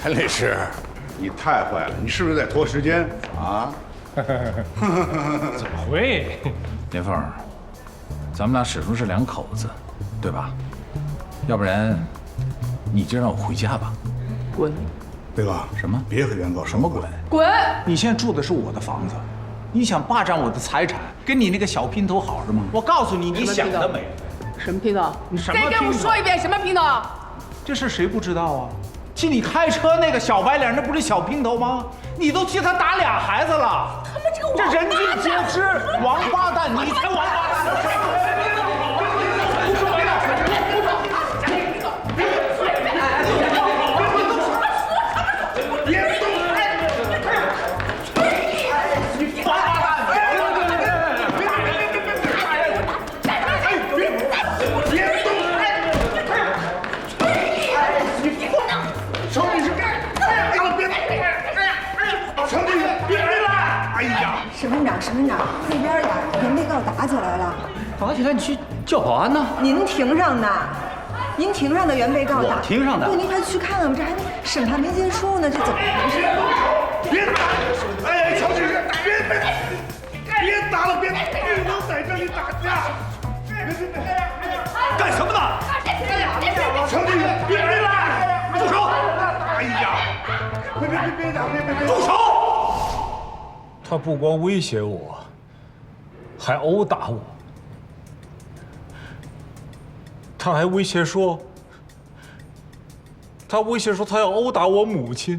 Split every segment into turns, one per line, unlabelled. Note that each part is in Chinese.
陈律师，你太坏了，你是不是在拖时间啊？
怎么会？
连凤，咱们俩始终是两口子，对吧？要不然，你就让我回家吧。
滚！
贝哥，
什么？
别和原告
什么滚？
滚！
你现在住的是我的房子，你想霸占我的财产，跟你那个小姘头好是吗？我告诉你，你想得美。
什么姘头？
你什么
再跟我说一遍，什么姘头？
这事谁不知道啊？替你开车那个小白脸，那不是小姘头吗？你都替他打俩孩子了。
他们这个
这人尽皆知，王八蛋，你才王八蛋！
沈院长，那边俩原被告打起来了。
打起来你去叫保安呢？
您庭上的，您庭上的原被告打。
我庭上的。
对，您快去看看吧，这还审判没结束呢，这怎么回事？
别打！哎，乔律师，别打了，别能在这里打架！
干什么呢？
乔律师，别来！
住手！
哎呀，别打！别！
住手！
他不光威胁我，还殴打我。他还威胁说，他要殴打我母亲。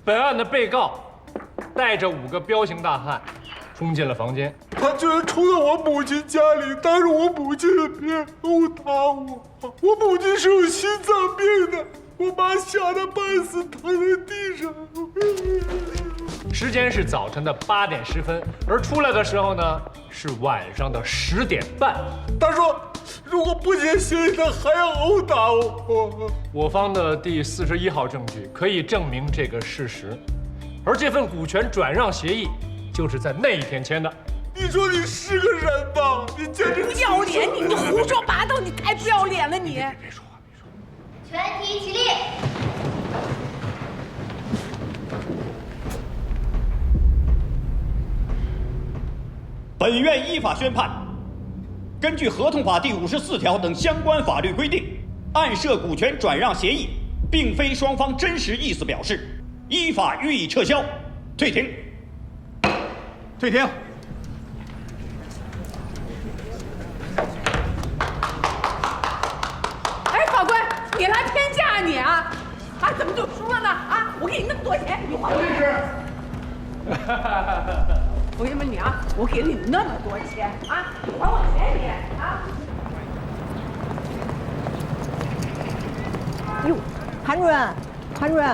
本案的被告带着5个彪形大汉冲进了房间，
他居然冲到我母亲家里，当着我母亲的面殴打我。我母亲是有心脏病的，我妈吓得半死，躺在地上。
时间是早晨的8点10分，而出来的时候呢是晚上的10点半。
他说，如果不解协议，他还要殴打我。
我方的第41号证据可以证明这个事实，而这份股权转让协议就是在那一天签的。
你说你是个人吗？你简直
不要脸！你胡说八道！你太不要脸了！你
别说话，别说话。
全体起立。
本院依法宣判，根据合同法第54条等相关法律规定，案涉股权转让协议，并非双方真实意思表示，依法予以撤销，退庭。退庭。
哎，法官，你来偏架啊你啊！啊，怎么就输了呢？啊，我给你那么多钱，你还我！我跟你们讲，我给了你那么多钱啊，你还我钱你啊！
哟，韩主任，韩主任，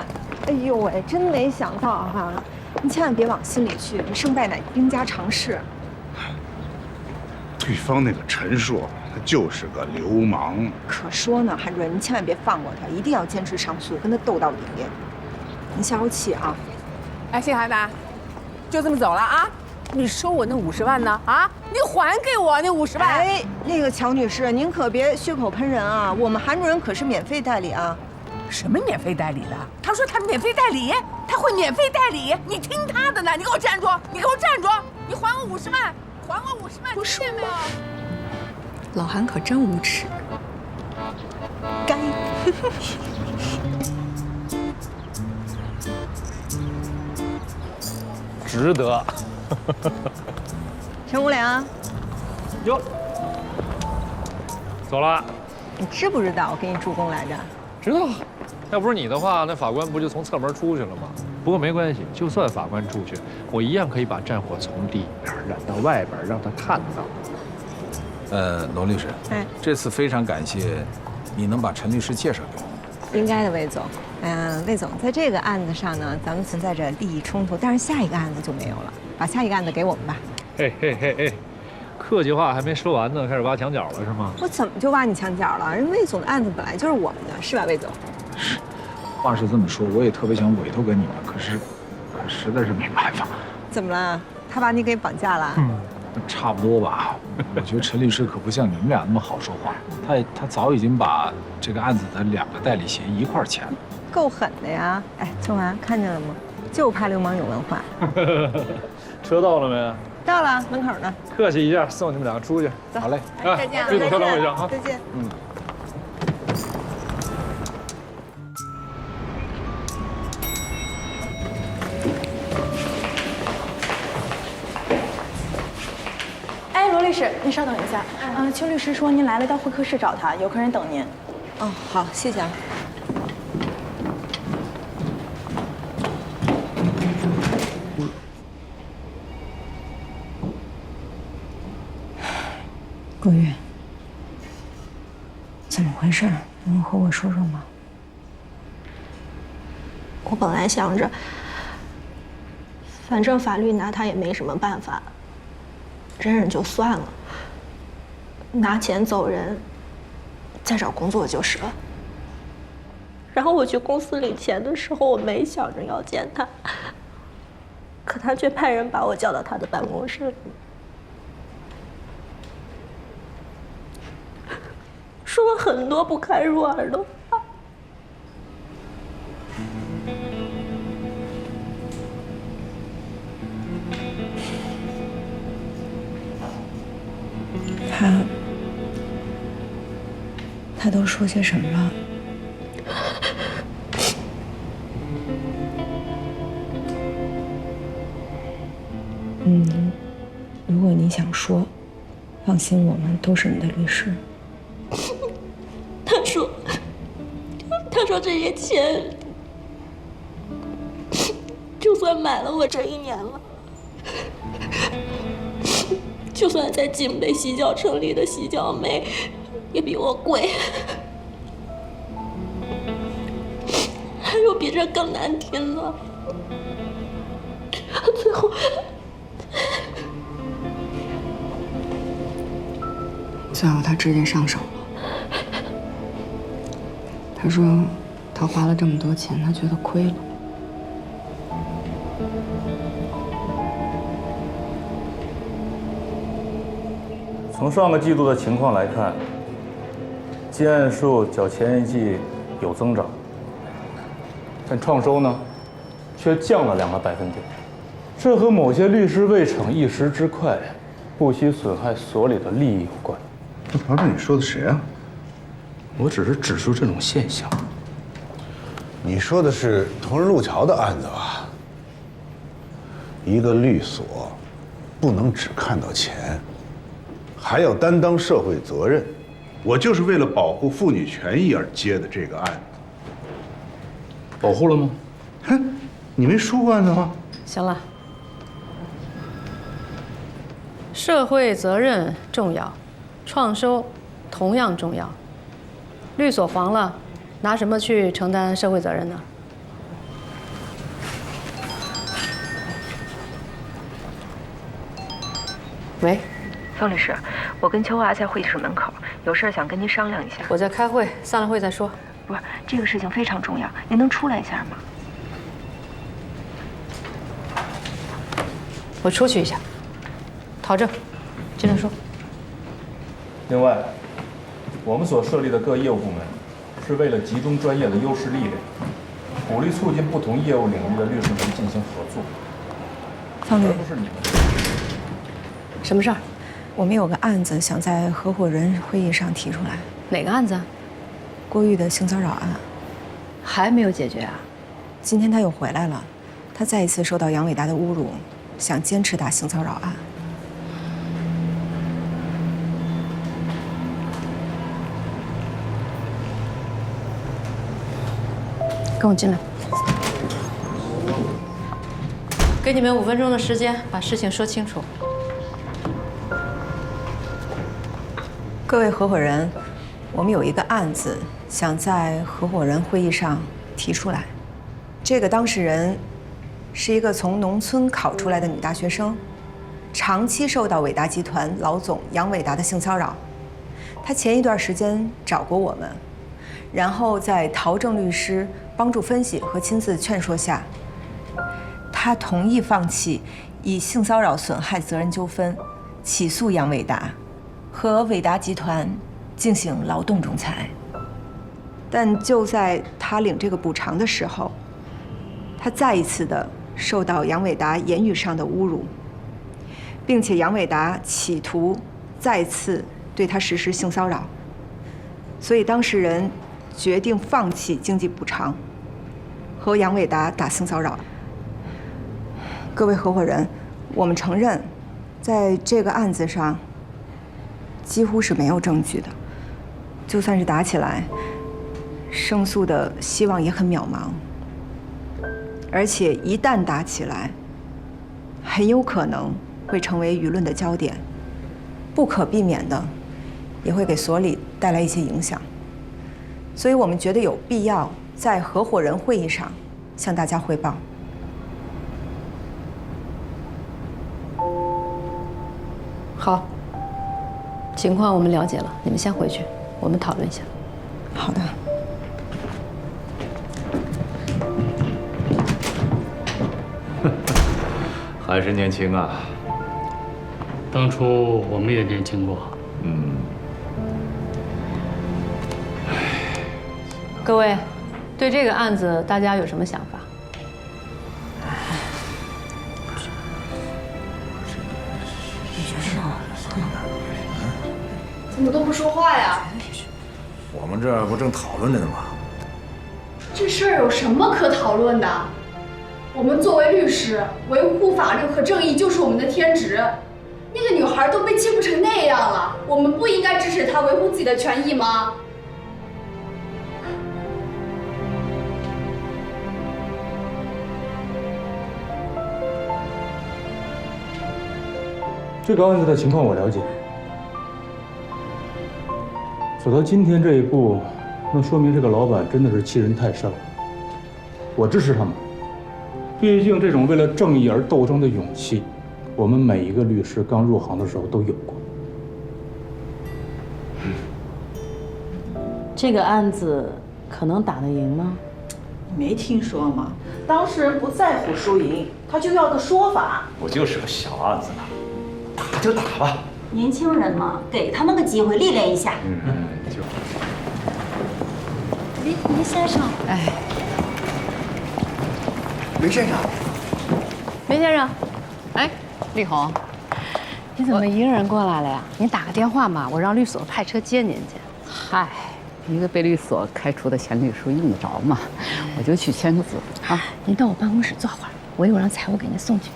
哎呦喂，真没想到哈！你千万别往心里去，你胜败乃兵家常事。
对方那个陈硕，他就是个流氓。
可说呢，韩主任，您千万别放过他，一定要坚持上诉，跟他斗到底。您消消气啊！
哎，谢海南，就这么走了啊？你收我那50万呢？啊，你还给我那50万！
哎，那个乔女士，您可别血口喷人啊！我们韩主任可是免费代理啊。
什么免费代理的？他说他免费代理，他会免费代理，你听他的呢！你给我站住！你给我站住！你还我50万！还我50万！
不是
听见没有？
老韩可真无耻，该。
值得。
陈无良，
哟，走了。
你知不知道我给你助攻来着？
知道，要不是你的话，那法官不就从侧门出去了吗？不过没关系，就算法官出去，我一样可以把战火从里边燃到外边，让他看到。
罗律师，
哎，
这次非常感谢你能把陈律师介绍给我。
应该的，魏总。魏总，在这个案子上呢，咱们存在着利益冲突，但是下一个案子就没有了。把下一个案子给我们吧。
嘿嘿嘿嘿，客气话还没说完呢，开始挖墙脚了是吗？
我怎么就挖你墙角了？人魏总的案子本来就是我们的，是吧，魏总？
话是这么说，我也特别想委托给你们，可是实在是没办法。
怎么了？他把你给绑架了？
差不多吧。我觉得陈律师可不像你们俩那么好说话，他早已经把这个案子的2个代理协议一块儿签了。
够狠的呀！哎，春华看见了吗？就怕流氓有文化。
车到了没？
到了，门口呢。
客气一下，送你们俩出去。
好嘞，
再见，
注意交通卫生啊！
再见。
哎，罗律师，您稍等一下。邱律师说您来了，到会客室找他，有客人等您。
哦，好，谢谢啊。顾月，怎么回事？能和我说说吗？
我本来想着，反正法律拿他也没什么办法，忍忍就算了，拿钱走人，再找工作就是了。然后我去公司领钱的时候，我没想着要见他，可他却派人把我叫到他的办公室里，说了很多不堪入耳的话。
他都说些什么了？如果你想说，放心，我们都是你的律师。
他说这些钱，就算买了我这1年了，就算在警备洗脚城里的洗脚妹，也比我贵。还有比这更难听的。
最后他直接上手了。他说他花了这么多钱，他觉得亏了。
从上个季度的情况来看，接案数较前一季有增长，但创收呢，却降了2个百分点。这和某些律师未逞一时之快，不惜损害所里的利益有关。
团长，你说的谁啊？
我只是指出这种现象。
你说的是同仁路桥的案子吧？一个律所，不能只看到钱，还要担当社会责任。我就是为了保护妇女权益而接的这个案子。
保护了吗？
哼，你没说过案子吗？
行了，社会责任重要，创收同样重要。律所黄了，拿什么去承担社会责任呢？喂，
方律师，我跟秋华在会议室门口，有事想跟您商量一下。
我在开会，散了会再说。
不是，这个事情非常重要，您能出来一下吗？
我出去一下。陶正，接着说。
另外，我们所设立的各业务部门，是为了集中专业的优势力量，鼓励促进不同业务领域的律师们进行合作，
方律，
而不是你们。
什么事儿？
我们有个案子想在合伙人会议上提出来。
哪个案子？
郭玉的性骚扰案。
还没有解决啊？
今天他又回来了，他再一次受到杨伟达的侮辱，想坚持打性骚扰案。
跟我进来。给你们5分钟的时间，把事情说清楚。
各位合伙人，我们有一个案子想在合伙人会议上提出来。这个当事人是一个从农村考出来的女大学生，长期受到伟达集团老总杨伟达的性骚扰。她前一段时间找过我们，然后在陶正律师帮助分析和亲自劝说下，她同意放弃以性骚扰损害责任纠纷起诉杨伟达，和伟达集团进行劳动仲裁。但就在他领这个补偿的时候，他再一次的受到杨伟达言语上的侮辱，并且杨伟达企图再次对他实施性骚扰，所以当事人决定放弃经济补偿，和杨伟达打性骚扰。各位合伙人，我们承认，在这个案子上几乎是没有证据的，就算是打起来，胜诉的希望也很渺茫。而且一旦打起来，很有可能会成为舆论的焦点，不可避免的也会给所里带来一些影响。所以我们觉得有必要在合伙人会议上向大家汇报。
好，情况我们了解了，你们先回去，我们讨论一下。
好的。
还是年轻啊。
当初我们也年轻过。
各位，对这个案子大家有什么想法？
怎么都不说话呀？
我们这不正讨论着呢吗？
这事儿有什么可讨论的？我们作为律师，维护法律和正义就是我们的天职。那个女孩都被欺负成那样了，我们不应该支持她维护自己的权益吗？
这个案子的情况我了解。走到今天这一步，那说明这个老板真的是欺人太甚了。我支持他们，毕竟这种为了正义而斗争的勇气，我们每一个律师刚入行的时候都有过。
这个案子可能打得赢吗？
你没听说吗？当事人不在乎输赢，他就要个说法。
不就是个小案子吗？打就打吧。
年轻人嘛，给他们个机会历练一下。
就。
林先生，
哎，
梅先生，
梅先生，哎，丽红，你怎么一个人过来了呀？您打个电话嘛，我让律所派车接您去。
嗨，一个被律所开除的前律师用得着吗？我就去签个字啊。
您到我办公室坐会儿，我一会儿让财务给您送去。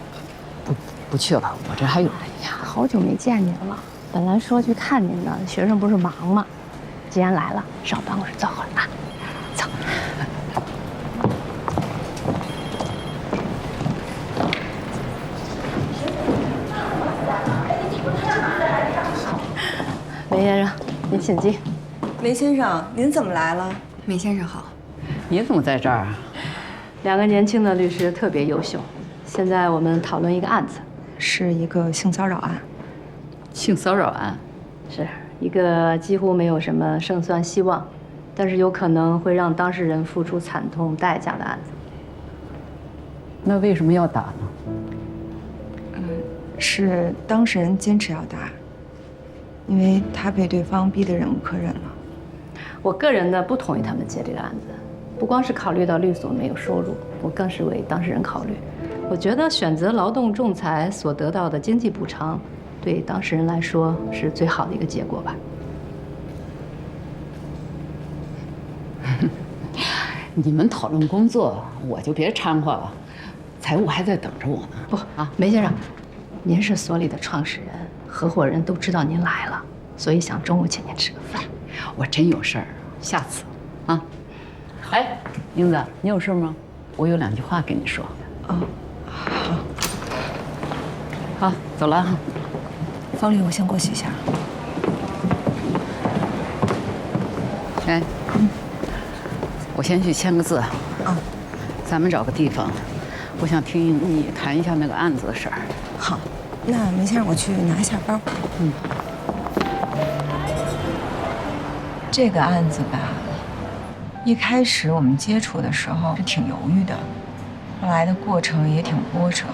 不去了，我这还有人呀。
好久没见您了，本来说去看您的，学生不是忙吗？既然来了，上办公室坐会儿啊。走。梅先生，您请进。
梅先生，您怎么来了？
梅先生好。
你怎么在这儿啊？
两个年轻的律师特别优秀，现在我们讨论一个案子。
是一个性骚扰案。
性骚扰案，
是一个几乎没有什么胜算希望，但是有可能会让当事人付出惨痛代价的案子。
那为什么要打呢？
是当事人坚持要打，因为他被对方逼得忍无可忍了。
我个人呢不同意他们接这个案子，不光是考虑到律所没有收入，我更是为当事人考虑。我觉得选择劳动仲裁所得到的经济补偿，对当事人来说是最好的一个结果吧。
你们讨论工作，我就别掺和了。财务还在等着我呢。
不啊，梅先生，您是所里的创始人，合伙人都知道您来了，所以想中午请您吃个饭。
我真有事儿，下次啊。哎，英子，你有事吗？我有2句话跟你说。
哦。
好，走了哈。
方丽，我先过去一下。
哎，我先去签个字。
啊，
咱们找个地方，我想听你谈一下那个案子的事儿。
好，那梅先生，我去拿一下包。这个案子吧，一开始我们接触的时候是挺犹豫的，后来的过程也挺波折。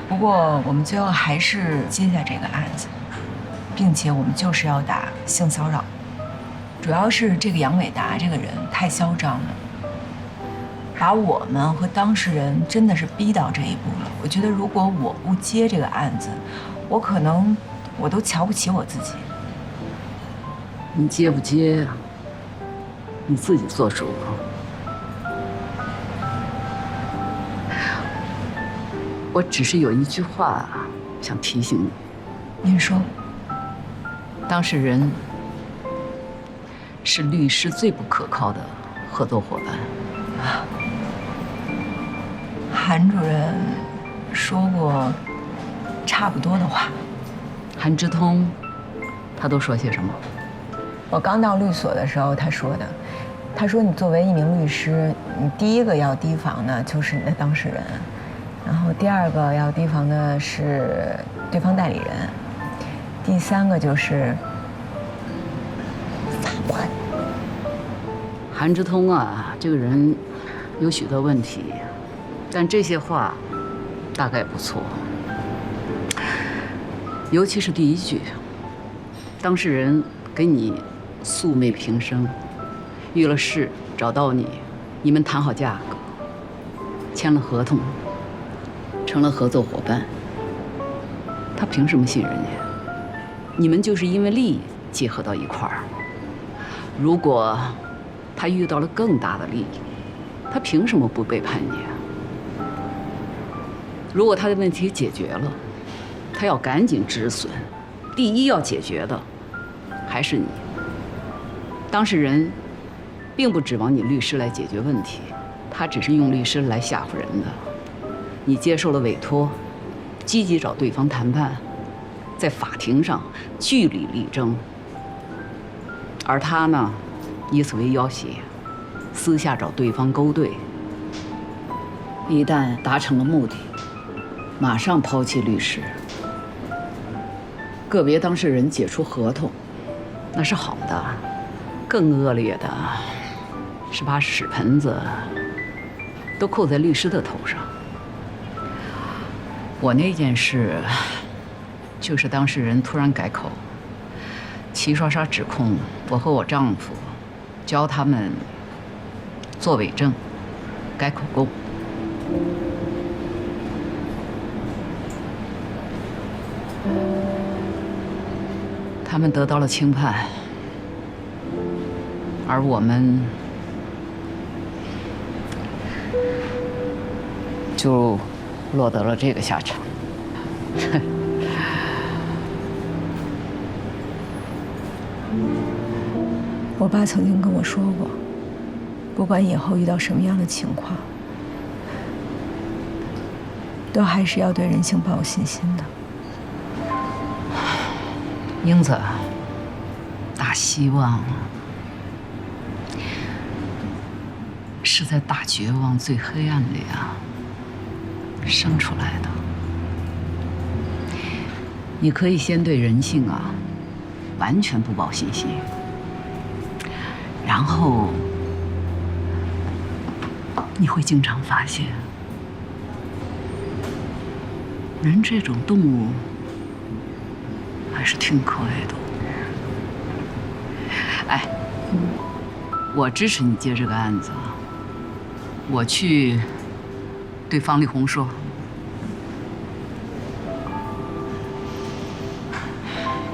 不过我们最后还是接下这个案子，并且我们就是要打性骚扰。主要是这个杨伟达这个人太嚣张了，把我们和当事人真的是逼到这一步了。我觉得如果我不接这个案子，我可能我都瞧不起我自己。
你接不接，你自己做主。我只是有一句话想提醒你。
您说。
当事人是律师最不可靠的合作伙伴。
韩主任说过差不多的话。
韩之通，他都说些什么？
我刚到律所的时候，他说的。他说你作为一名律师，你第一个要提防的就是你的当事人，然后第二个要提防的是对方代理人，第三个就是法官。
韩之通啊，这个人有许多问题，但这些话大概不错。尤其是第一句，当事人给你素昧平生，遇了事找到你，你们谈好价格，签了合同，成了合作伙伴，他凭什么信任你？你们就是因为利益结合到一块儿。如果他遇到了更大的利益，他凭什么不背叛你啊？如果他的问题解决了，他要赶紧止损，第一要解决的还是你。当事人并不指望你律师来解决问题，他只是用律师来吓唬人的。你接受了委托，积极找对方谈判，在法庭上据理力争，而他呢，以此为要挟，私下找对方勾兑。一旦达成了目的，马上抛弃律师。个别当事人解除合同，那是好的；更恶劣的是把屎盆子都扣在律师的头上。我那件事，就是当事人突然改口，齐刷刷指控我和我丈夫教他们做伪证、改口供。他们得到了轻判，而我们就落得了这个下场。
我爸曾经跟我说过，不管以后遇到什么样的情况，都还是要对人性抱有信心的。
英子，大希望是在大绝望最黑暗里生出来的。你可以先对人性完全不抱信心，然后你会经常发现，人这种动物还是挺可爱的。哎，我支持你接这个案子。我去对方力宏说，